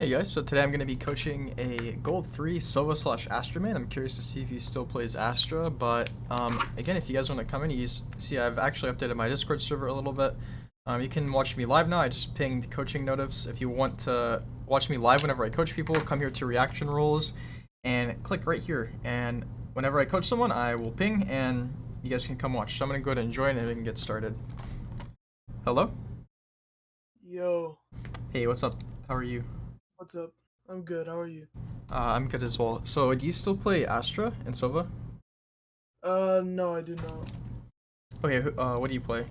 Hey guys, so today I'm going to be coaching a Gold 3 Sova slash Astra man. I'm curious to see if he still plays Astra, but again, if you guys want to come in, see I've actually updated my Discord server a little bit. You can watch me live now. I just pinged coaching notifs. If you want to watch me live whenever I coach people, come here to reaction roles and click right here. And whenever I coach someone, I will ping and you guys can come watch. So I'm going to go ahead and join and we can get started. Hello? Yo, Hey, what's up? How are you? what's up? I'm good. How are you? I'm good as well. So, do you still play Astra and Sova? No, I do not. Okay, what do you play?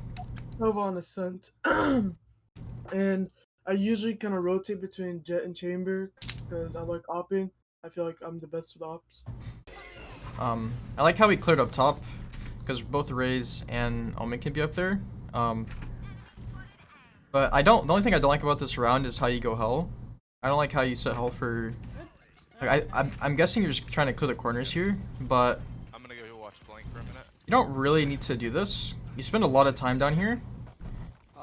Nova on Ascent. And I usually kind of rotate between Jett and Chamber because I like opping. I feel like I'm the best with ops. I like how we cleared up top, because both Raze and Omen can be up there. But the only thing I don't like about this round is how you go Hell. I don't like how you set Hell for, like, I'm guessing you're just trying to clear the corners here, but I'm gonna go watch Blank for a minute. you don't really need to do this. You spend a lot of time down here,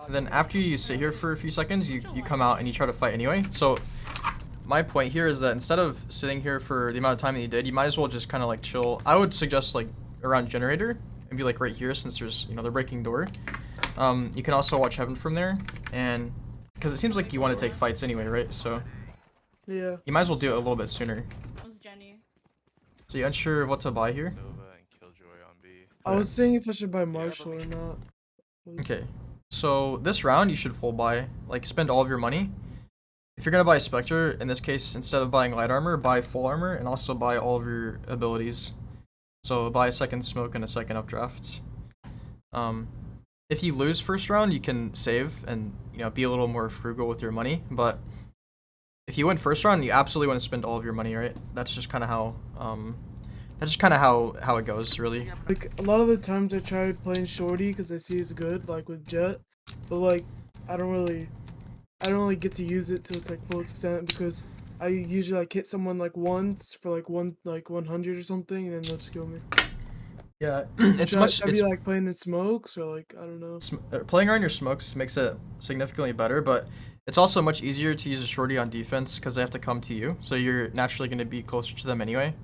and then after you sit here for a few seconds, you come out and you try to fight anyway. So my point here is that instead of sitting here for the amount of time that you did, you might as well just kind of like chill. I would suggest like around generator and be like right here, since there's, they're breaking door. You can also watch Heaven from there, and because it seems like you want to take fights anyway, right? So Yeah. you might as well do it a little bit sooner. So you unsure of what to buy here? Nova and Killjoy on B. I was seeing if I should buy Marshall or not. Okay, so this round you should full buy, like spend all of your money. If you're gonna buy Spectre, in this case, instead of buying light armor, buy full armor and also buy all of your abilities. So buy a second smoke and a second updraft. If you lose first round, you can save and be a little more frugal with your money. But if you win first round, you absolutely want to spend all of your money, right? That's just kind of how how it goes, really. Like a lot of the times I try playing Shorty because I see it's good, like with Jett, but like I don't really get to use it to its like full extent because I usually like hit someone like once for like 100 or something, and then they'll just kill me. Yeah, it's Should much. I be like playing in smokes or like I don't know. Playing around your smokes makes it significantly better, but it's also much easier to use a shorty on defense because they have to come to you, so you're naturally going to be closer to them anyway.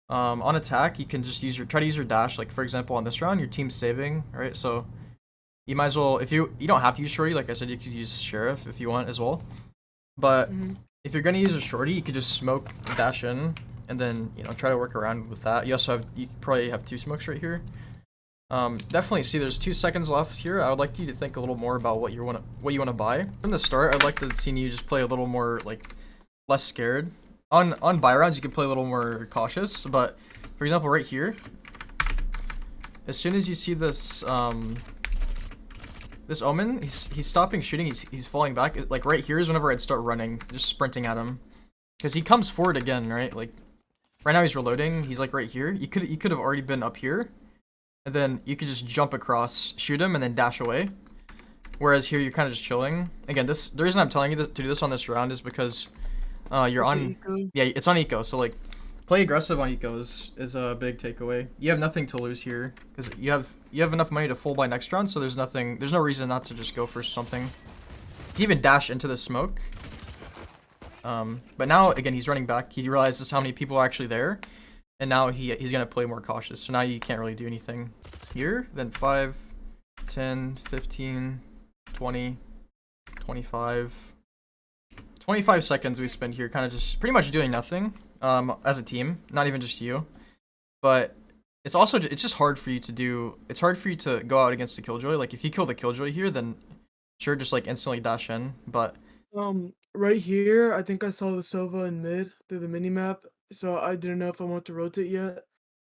On attack, you can just try to use your dash. Like for example, on this round, your team's saving, right? So you might as well, if you don't have to use shorty. Like I said, you could use sheriff if you want as well. But if you're gonna use a shorty, you could just smoke, dash in, and then try to work around with that. You probably have two smokes right here. Definitely see there's 2 seconds left here. I would like you to think a little more about what you want to buy. From the start, I'd like to see you just play a little more like less scared. On buy rounds, you can play a little more cautious, but for example, right here, as soon as you see this this Omen, he's stopping shooting. He's falling back. Like right here is whenever I'd start running, just sprinting at him, because he comes forward again, right? Like right now he's reloading. He's like right here. You could have already been up here, and then you could just jump across, shoot him, and then dash away. Whereas here you're kind of just chilling. Again, the reason I'm telling you to do this on this round is because you're on, yeah, it's on eco. So like, play aggressive on eco is a big takeaway. You have nothing to lose here because you have enough money to full buy next round. So there's no reason not to just go for something. You even dash into the smoke. But now again he's running back. He realizes how many people are actually there, and now he's gonna play more cautious. So now you can't really do anything here. Then 5, 10, 15, 20, 25. 25 seconds we spend here kind of just pretty much doing nothing as a team, not even just you. But it's just hard for you to do. It's hard for you to go out against the Killjoy. Like if you kill the Killjoy here, then sure, just like instantly dash in. But Right here, I think I saw the Sova in mid through the mini map, so I didn't know if I want to rotate yet.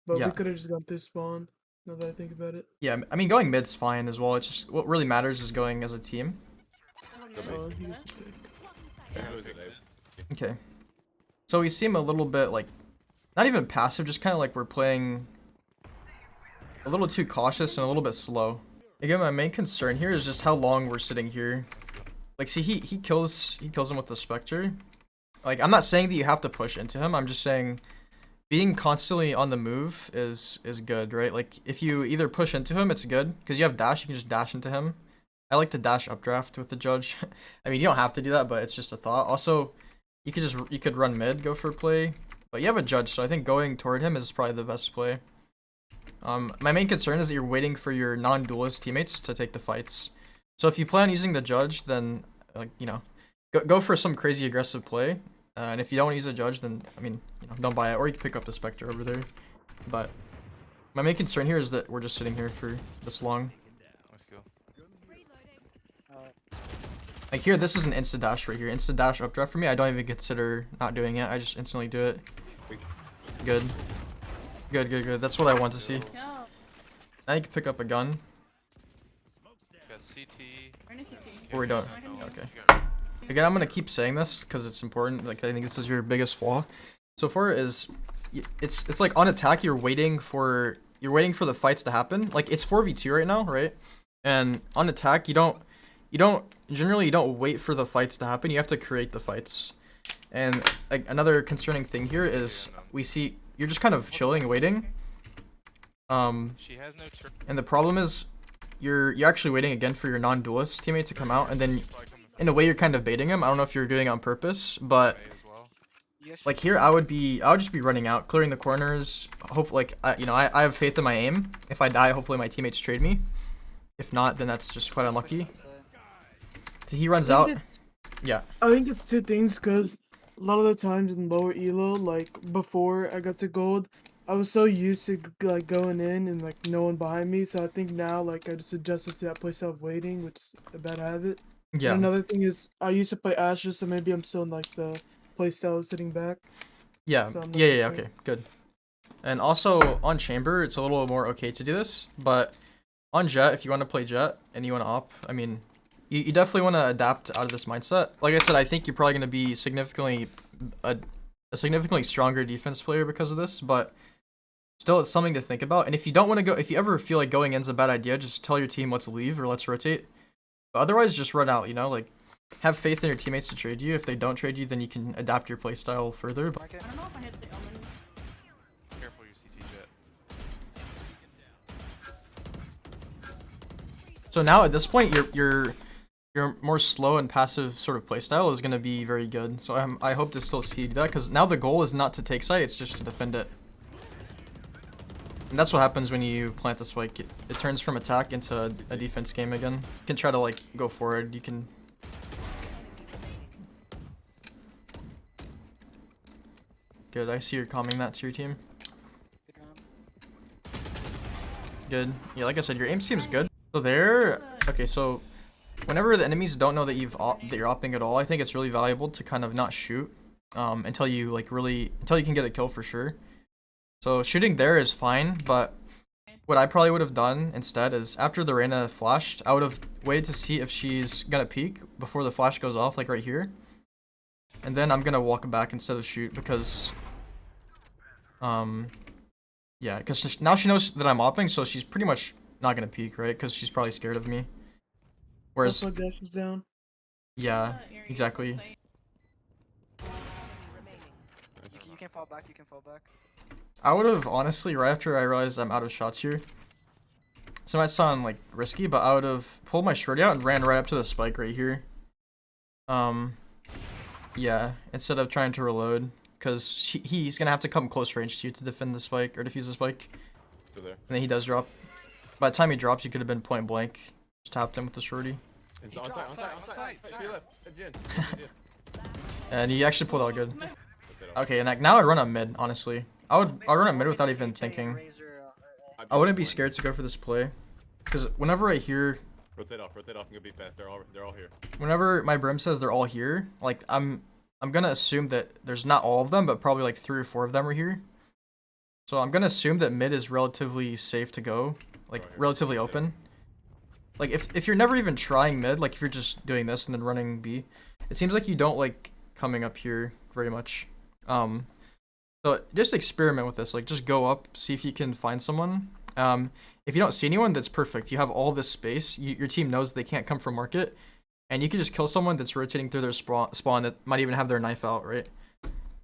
But yeah, we could have just gone through spawn. Now that I think about it. yeah. I mean, going mid's fine as well. It's just what really matters is going as a team. Oh, he gets sick. Okay. So we seem a little bit like, not even passive, just kind of like we're playing a little too cautious and a little bit slow. Again, my main concern here is just how long we're sitting here. Like, see, he kills him with the Spectre. Like, I'm not saying that you have to push into him. I'm just saying being constantly on the move is good, right? Like, if you either push into him, it's good because you have dash. You can just dash into him, I like to dash updraft with the judge. I mean, you don't have to do that, but it's just a thought. Also, you could run mid, go for a play, but you have a judge, so I think going toward him is probably the best play. My main concern is that you're waiting for your non-duelist teammates to take the fights. So if you plan on using the judge, then like go for some crazy aggressive play. And if you don't use a judge, then I mean don't buy it, or you can pick up the Spectre over there. But my main concern here is that we're just sitting here for this long. Let's go. Like here, this is an insta dash right here. Insta dash updraft for me. I don't even consider not doing it. I just instantly do it. Good. Good, good, good. That's what I want to see. Now you can pick up a gun. Got CT. Or we don't. Okay. Again, I'm gonna keep saying this because it's important. Like I think this is your biggest flaw so far. Is it's like on attack you're waiting for the fights to happen. Like it's 4v2 right now, right? And on attack you don't wait for the fights to happen. You have to create the fights. And like another concerning thing here is we see you're just kind of chilling and waiting. She has no turn. And the problem is you're actually waiting again for your non-duelist teammate to come out, and then in a way you're kind of baiting him. I don't know if you're doing it on purpose, but like here I would just be running out, clearing the corners. Hope like I have faith in my aim. If I die, hopefully my teammates trade me. If not, then that's just quite unlucky. So he runs out. Yeah. I think it's two things, because a lot of the times in lower elo, like before I got to gold, I was so used to like going in and like no one behind me. So I think now like I just adjusted to that playstyle of waiting, which is a bad habit. Yeah. And another thing is I used to play Asher, so maybe I'm still in like the playstyle of sitting back. Yeah. So Yeah. Okay. Good. And also on chamber, it's a little more okay to do this, but on Jett, if you want to play Jett and you want to op, I mean, you definitely want to adapt out of this mindset. Like I said, I think you're probably going to be a significantly stronger defense player because of this, but still it's something to think about. And if you don't want to go, if you ever feel like going in's a bad idea, just tell your team let's leave or let's rotate. But otherwise, just run out, like have faith in your teammates to trade you. If they don't trade you, then you can adapt your playstyle further. But I don't know if I hit the omen. Careful your CT Jett. so now at this point, your more slow and passive sort of playstyle is going to be very good. So I hope to still see that, because now the goal is not to take site, it's just to defend it. And that's what happens when you plant the spike. It turns from attack into a defense game again. You can try to like go forward. You can. Good. I see you're calming that to your team. Good. Yeah, like I said, your aim seems good. So there. Okay, so whenever the enemies don't know that you're opping at all, I think it's really valuable to kind of not shoot until you can get a kill for sure. So shooting there is fine, but what I probably would have done instead is after the Reyna flashed, I would have waited to see if she's gonna peek before the flash goes off, like right here. And then I'm gonna walk back instead of shoot because, yeah, because now she knows that I'm opping, so she's pretty much not gonna peek, right? Because she's probably scared of me. Whereas, Also, dash is down. yeah, exactly. You can fall back, you can fall back. I would have honestly, right after I realized I'm out of shots here. So it might sound like risky, but I would have pulled my shorty out and ran right up to the spike right here. Yeah, instead of trying to reload, because he's gonna have to come close range to you to defend the spike or defuse the spike. And then he does drop. By the time he drops, you could have been point blank. Just tapped him with the shorty. It's on site. It's in. And he actually pulled out good. Okay, and like, now I'd run up mid, honestly. I'd run up mid without even thinking. I wouldn't be scared to go for this play. Because whenever I hear... Rotate off and go be fast. They're all here. Whenever my brim says they're all here, like, I'm gonna assume that there's not all of them, but probably like 3 or 4 of them are here. So I'm gonna assume that mid is relatively safe to go. Like, relatively open. Like, if you're never even trying mid, like if you're just doing this and then running B, it seems like you don't like coming up here very much. So just experiment with this. Like, just go up, see if you can find someone. If you don't see anyone, that's perfect. You have all this space. Your team knows they can't come from market, and you can just kill someone that's rotating through their spawn that might even have their knife out, right?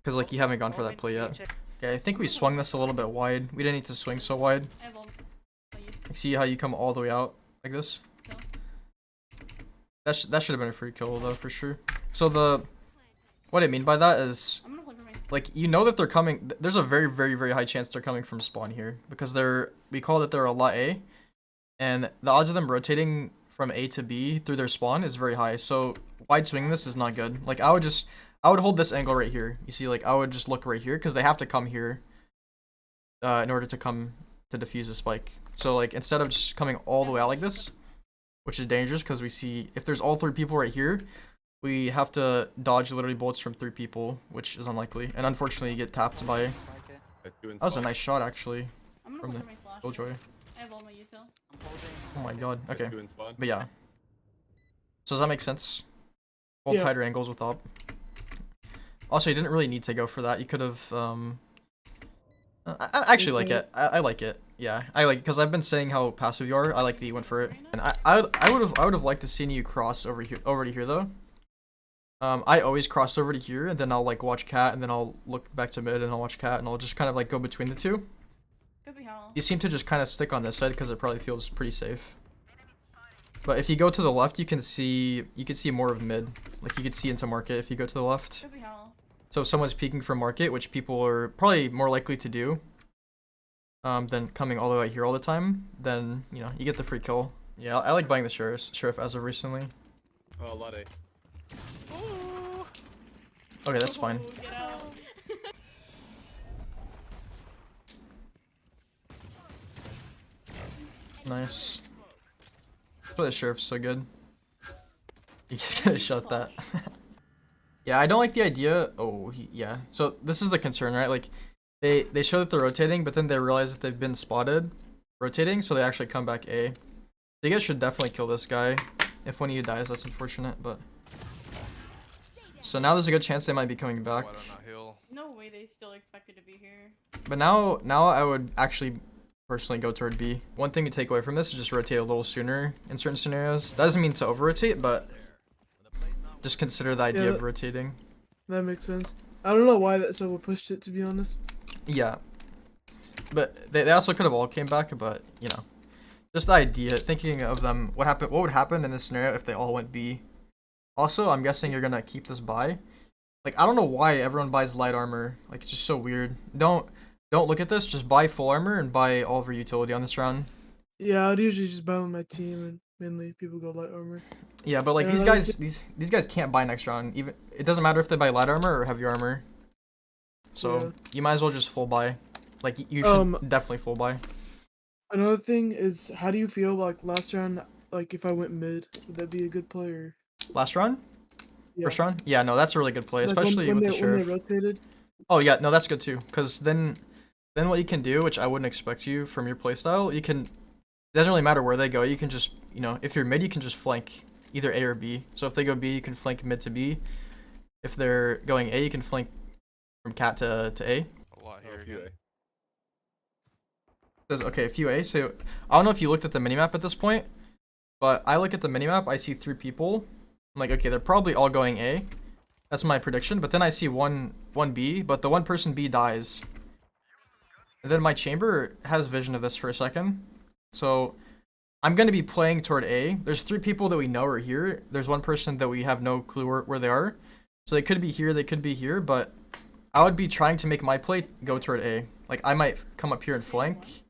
Because like you haven't gone for that play yet. Okay, I think we swung this a little bit wide. We didn't need to swing so wide. Like, see how you come all the way out like this? That should have been a free kill though for sure. So what I mean by that is, I'm gonna play for my. like, you know that they're coming. There's a very, very, very high chance they're coming from spawn here because we call that they're a lot A, and the odds of them rotating from A to B through their spawn is very high. So wide swinging this is not good. Like I would hold this angle right here. You see, like I would just look right here because they have to come here in order to come to defuse the spike. So like instead of just coming all the way out like this, which is dangerous because we see if there's all 3 people right here, we have to dodge literally bullets from 3 people, which is unlikely. And unfortunately, you get tapped by. That was a nice shot actually I'm from gonna the play for my flash. Killjoy. I have all my util. I'm holding. Oh my god. Okay. Doing spawn. But yeah. So does that make sense? Hold Yeah. tighter angles with op. Also, you didn't really need to go for that. You could have. I actually like it. I like it. Yeah, I like it because I've been saying how passive you are. I like that you went for it. And I would have liked to seen you cross over to here though. I always cross over to here and then I'll like watch cat and then I'll look back to mid and I'll watch cat and I'll just kind of like go between the two. Could be Howl. You seem to just kind of stick on this side because it probably feels pretty safe. But if you go to the left, you can see more of mid. Like you could see into market if you go to the left. Could be Howl. So if someone's peeking from market, which people are probably more likely to do, than coming all the way out here all the time, then you know you get the free kill. Yeah, I like buying the sheriff as of recently. Oh, a lot A. Ooh. Okay, that's fine. Ooh, get out. Nice. But the sheriff's so good. You just gotta shut that. Yeah, I don't like the idea. Oh, yeah. So this is the concern, right? Like, they show that they're rotating, but then they realize that they've been spotted rotating, so they actually come back A. So you guys should definitely kill this guy. If one of you dies, that's unfortunate, but. So now there's a good chance they might be coming back. Wide on that hill. No way they still expected to be here. But now I would actually personally go toward B. One thing to take away from this is just rotate a little sooner in certain scenarios. That doesn't mean to over-rotate, but just consider the idea of rotating. That makes sense. I don't know why that server pushed it, to be honest. Yeah. But they also could have all came back, but, you know. Just the idea, thinking of them, what would happen in this scenario if they all went B. Also, I'm guessing you're gonna keep this buy. Like, I don't know why everyone buys light armor. Like, it's just so weird. Don't look at this, just buy full armor and buy all of your utility on this round. Yeah, I'd usually just buy with my team, and mainly people go light armor. Yeah, but like Yeah, these guys can't buy next round. Even it doesn't matter if they buy light armor or heavy armor. So Yeah. you might as well just full buy. Like you should definitely full buy. Another thing is, how do you feel like last round? Like if I went mid, would that be a good play or? Last round? Yeah. First round? Yeah, no, that's a really good play, Like especially with the when sheriff. they rotated. Oh yeah, no, that's good too. Cause then what you can do, which I wouldn't expect you from your playstyle, you can. It doesn't really matter where they go. You can just, you know, if you're mid, you can just flank either A or B. So if they go B, you can flank mid to B. If they're going A, you can flank from cat to A. A lot here few again. Okay, a few A. So I don't know if you looked at the minimap at this point, but I look at the minimap. I see 3 people. I'm like, okay, they're probably all going A. That's my prediction. But then I see one B, but the one person B dies. And then my chamber has vision of this for a second. So I'm going to be playing toward A. There's 3 people that we know are here. There's one person that we have no clue where they are. So they could be here, they could be here, but I would be trying to make my play go toward A. Like, I might come up here and flank.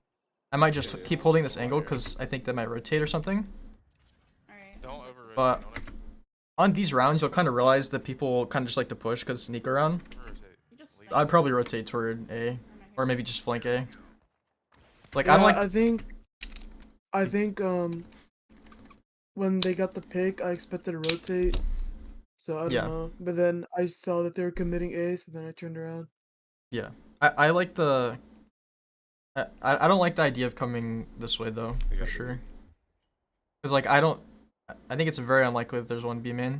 I might just keep holding this angle because I think they might rotate or something. Alright. Don't overrotate. But Don't on these rounds, you'll kind of realize that people kind of just like to push because sneak around. overrotate. You just I'd probably rotate toward A, or maybe just flank A. Like, Yeah, I'm like, I think when they got the pick, I expected to rotate. So I don't Yeah. know. But then I saw that they were committing A, so then I turned around. yeah, I like the. I don't like the idea of coming this way though, for sure. Cause like I think it's very unlikely that there's one B main.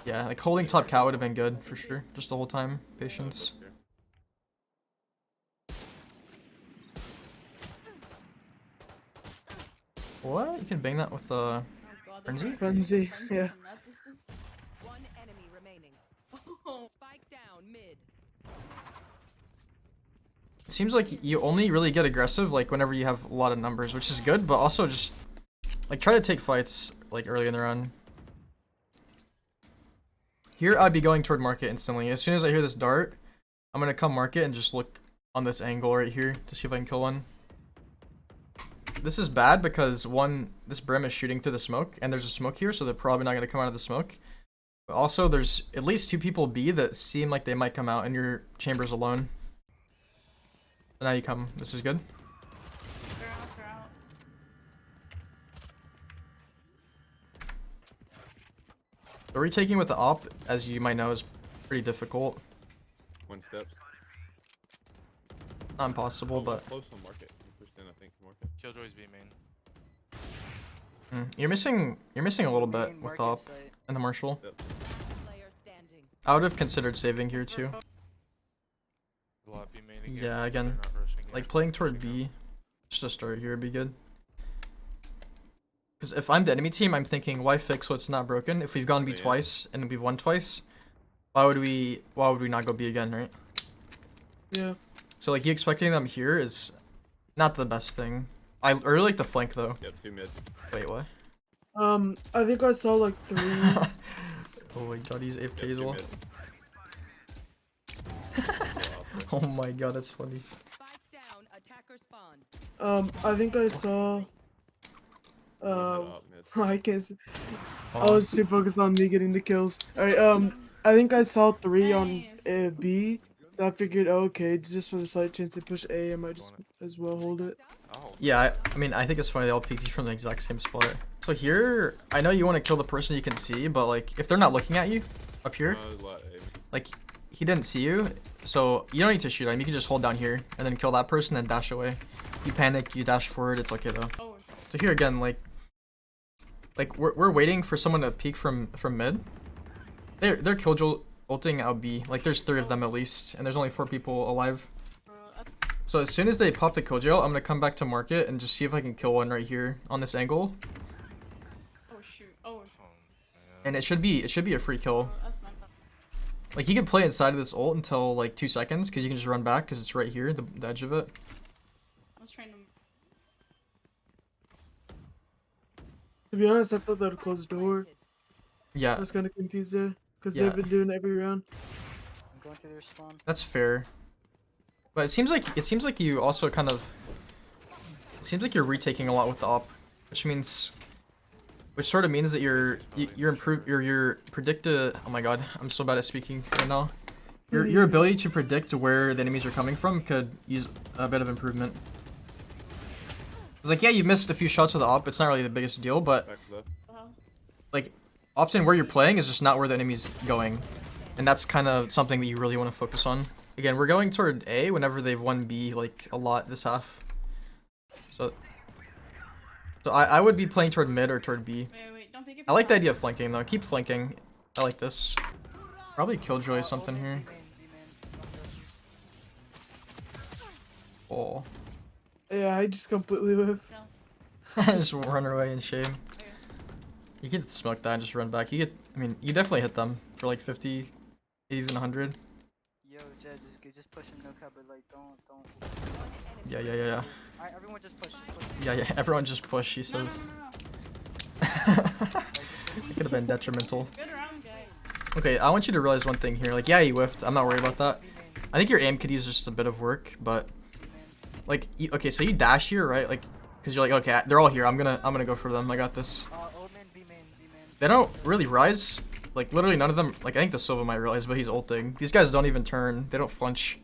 Yeah, like holding top cat would have been good for sure, just the whole time. Patience. What? You can bang that with Oh god, Frenzy? Frenzy, yeah. From that distance. One enemy remaining. Oh. Spike down mid. It seems like you only really get aggressive like whenever you have a lot of numbers, which is good, but also just like try to take fights like early in the run. Here I'd be going toward market instantly. As soon as I hear this dart, I'm gonna come market and just look on this angle right here to see if I can kill one. This is bad because one, this brim is shooting through the smoke, and there's a smoke here, so they're probably not gonna come out of the smoke. But also, there's at least 2 people B that seem like they might come out, and your chamber's alone. So now you come. This is good. They're out, they're out. The retaking with the op, as you might know, is pretty difficult. 1 step. Not impossible, but Close to market. You pushed in, I think, market. Killjoy's B main. you're missing a little bit Main with market op site. and the marshal. Yep. Player standing. I would have considered saving here too. A lot B main again. Yeah, again, They're not rushing yet. like playing toward Pushing B, up. just to start here would be good. Because if I'm the enemy team, I'm thinking, why fix what's not broken? If we've gone B Yeah. twice and we've won twice, why would we not go B again, right? Yeah. So like you expecting them here is not the best thing. I really like the flank though. Yep, 2 mid. Wait, what? I think I saw like 3. Oh my god, he's AFK Yep, as 2 well. mid. Oh my god, that's funny. Spike down. Attacker spawn. I think I saw. Mid, up, mid. I can't. I Oh, was too focused on me getting the kills. Alright, I think I saw 3 on B. So I figured, oh, okay, just for the slight chance they push A, I might just as well hold it. Oh. yeah, I mean, I think it's funny they all peeked you from the exact same spot. So here, I know you want to kill the person you can see, but like, if they're not looking at you up here, like, he didn't see you, so you don't need to shoot him. You can just hold down here and then kill that person, then dash away. You panic, you dash forward, it's okay though. Oh, So here again, like we're waiting for someone to peek from mid. They're killjoy ulting out B. Like there's 3 of them at least, and there's only 4 people alive. up. So as soon as they pop the killjoy, I'm gonna come back to market and just see if I can kill one right here on this angle. Oh shoot. Oh, Oh, man. And it should be a free kill. that's my fault. Like he can play inside of this ult until like 2 seconds, because you can just run back because it's right here, the edge of it. I was trying to. To be honest, I thought that would close the door. I Yeah, was kind of confused there. Because Yeah. they've been doing it every round. I'm going through their spawn. that's fair. But it seems like you also kind of. It seems like you're retaking a lot with the op, which sort of means that you're predicted. Oh my god, I'm so bad at speaking right now. Your ability to predict where the enemies are coming from could use a bit of improvement. It's like, yeah, you missed a few shots with the op. It's not really the biggest deal, but Back left. The house. like often where you're playing is just not where the enemy's going, and that's kind of something that you really want to focus on. Again, we're going toward A whenever they've won B like a lot this half. So I would be playing toward mid or toward B. Wait, don't pick it. I like the idea of flanking though. Keep flanking. I like this. Probably killjoy something here. Oh, Yeah, I just completely whiffed. No. just run away in shame. You get smoke that and just run back. You you definitely hit them for like 50, even 100. Yo, Jett, just push him, no cover. Like, don't. Yeah. Alright, everyone just push. Yeah, everyone just push, he No, says. no. It could have been detrimental. Good round, guy. Okay, I want you to realize one thing here. Like, yeah, you whiffed. I'm not worried about that. I think your aim could use just a bit of work, but like, okay, so you dash here, right? Like, because you're like, okay, they're all here. I'm gonna go for them. I got this. Old man, B main. They don't really rise. Like, literally none of them. Like, I think the Silva might realize, but he's ulting. These guys don't even turn. They don't flinch.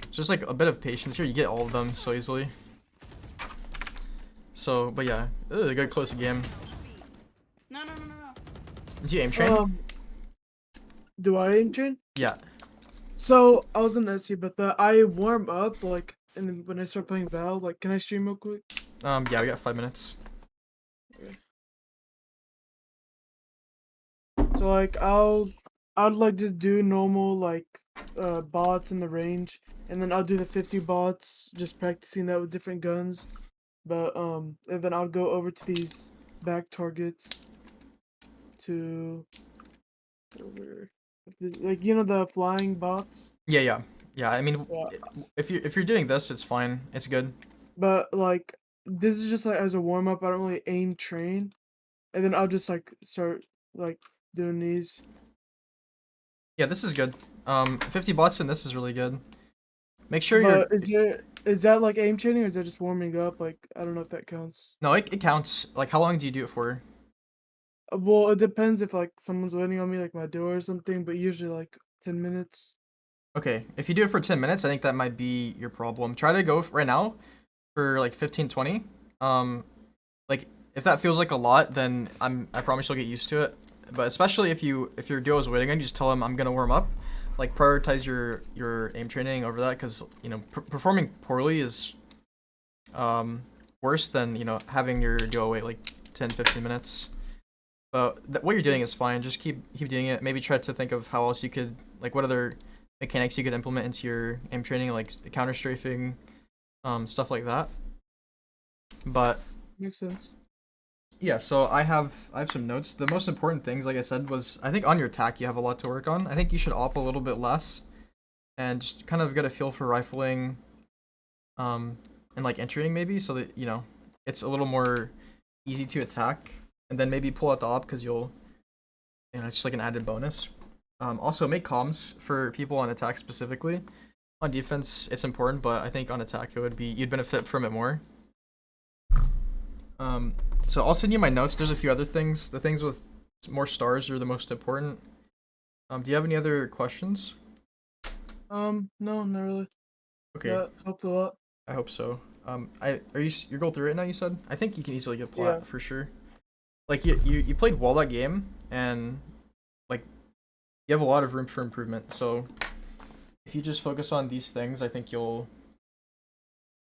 It's just like a bit of patience here. You get all of them so easily. So, but yeah, a good close game. No. Did you aim train? Do I aim train? Yeah. So I was in SC, but I warm up like, and then when I start playing Val, like, can I stream real quick? Yeah, we got 5 minutes. So like I'd like just do normal like bots in the range, and then I'll do the 50 bots, just practicing that with different guns. But and then I'll go over to these back targets to over, like, you know, the flying bots. Yeah. I mean, Yeah. if you're doing this, it's fine. It's good. But like this is just like as a warm up. I don't really aim train, and then I'll just like start like doing these. Yeah, this is good. 50 bots and this is really good. Make sure you're. But is that like aim training or is that just warming up? Like I don't know if that counts. No, it counts. Like, how long do you do it for? Well, it depends if like someone's waiting on me, like my door or something. But usually like 10 minutes. Okay, if you do it for 10 minutes, I think that might be your problem. Try to go right now for like 15, 20. Like if that feels like a lot, then I promise you'll get used to it. But especially if your duo is waiting on you, just tell them I'm gonna warm up. Like prioritize your aim training over that, because you know performing poorly is worse than having your duo wait like 10, 15 minutes. But what you're doing is fine. Just keep doing it. Maybe try to think of how else you could, like, what other mechanics you could implement into your aim training, like counter strafing, stuff like that. But Makes sense. yeah, so I have some notes. The most important things, like I said, was I think on your attack you have a lot to work on. I think you should op a little bit less, and just kind of get a feel for rifling, and like entering maybe, so that it's a little more easy to attack, and then maybe pull out the op because it's just like an added bonus. Also make comms for people on attack specifically. On defense, it's important, but I think on attack you'd benefit from it more. So I'll send you my notes. There's a few other things. The things with more stars are the most important. Do you have any other questions? No, not really. Okay, That helped a lot. I hope so. You're gold 3 right now, you said? I think you can easily get plat Yeah. for sure. Like you played well that game, and like you have a lot of room for improvement. So if you just focus on these things, I think you'll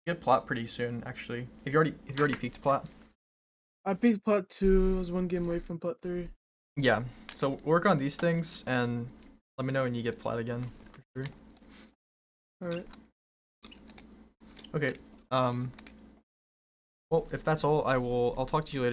get plat pretty soon. Actually, have you already peaked plat? I peaked plat 2. I was one game away from plat 3. Yeah. So work on these things and let me know when you get plat again for sure. All right. Okay. Well, if that's all, I'll talk to you later.